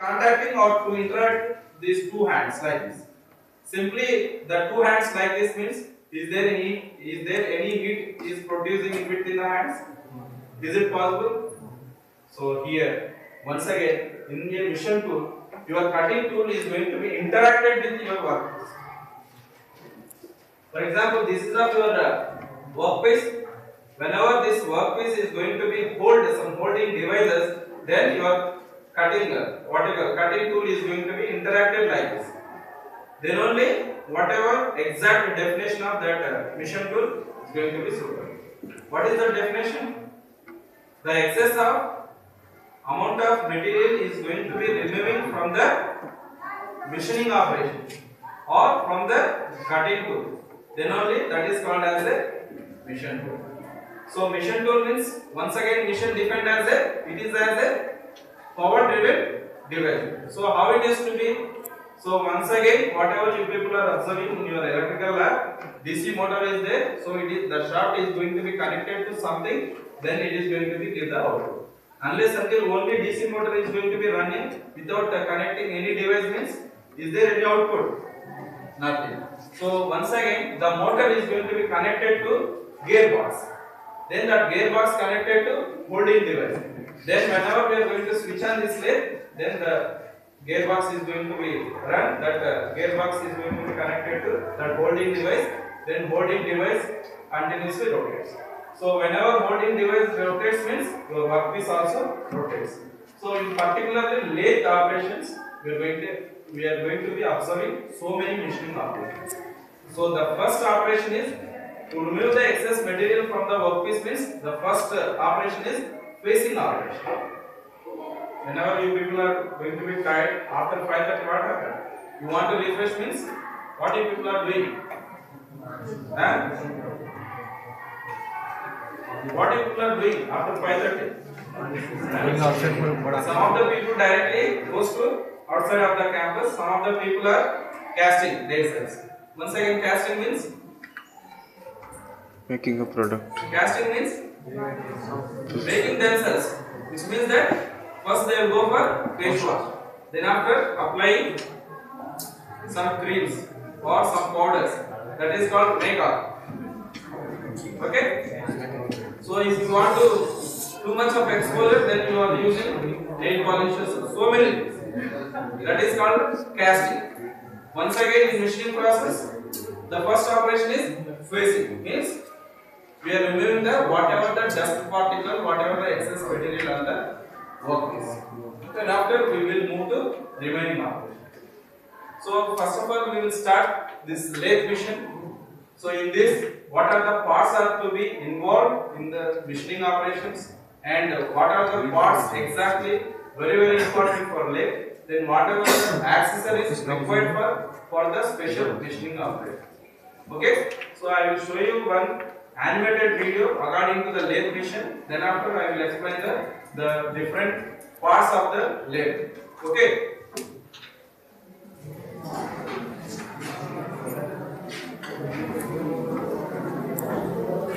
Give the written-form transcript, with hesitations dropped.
contacting or to interact these two hands like this. Simply the two hands like this means is there any heat is producing in between the hands? Is it possible? So here once again in a mission tool, your cutting tool is going to be interacted with your workpiece. For example, this is of your workpiece. Whenever this workpiece is going to be hold some holding devices, then your cutting whatever cutting tool is going to be interacted like this. Then only whatever exact definition of that mission tool is going to be suitable. What is the definition? The excess of amount of material is going to be removing from the machining operation or from the cutting tool. Then only that is called as a mission tool. So mission tool means once again mission defined as it is as a power driven device. So how it is to be? So once again whatever you people are observing in your electrical lab, DC motor is there. So it is the shaft is going to be connected to something, then it is going to be give the output. Unless until only DC motor is going to be running without connecting any device means is there any output? Nothing. So once again the motor is going to be connected to gearbox. Then that gearbox connected to holding device. Then whenever we are going to switch on this lathe, then the gearbox is going to be run. That gearbox is going to be connected to that holding device. Then holding device continuously rotates. So whenever holding device rotates means your workpiece also rotates. So in particularly lathe operations, we are going to be observing so many machining operations. So the first operation is to remove the excess material from the workpiece means the first operation is facing operation. Whenever you people are going to be tired after 5:30, what happened? You want to refresh means what you people are doing? What you people are doing after 5:30? Some of the people directly goes to outside of the campus. Some of the people are casting themselves. Once again, casting means making a product. Casting means making themselves, which means that first they will go for face wash, then after applying some creams or some powders, that is called makeup. Okay. So if you want to too much of exposure, then you are using nail polishes, so many things. That is called casting. Once again in machining process, the first operation is facing, means we are removing the whatever the dust particle, whatever the excess material on the workpiece. Then after we will move to remaining operation. So first of all we will start this lathe machine. So in this, what are the parts are to be involved in the machining operations, and what are the parts exactly very important for lathe. Then whatever the accessories required for the special machining operation. Okay. So I will show you one animated video according to the lathe machine. Then after I will explain the different parts of the lathe. Okay.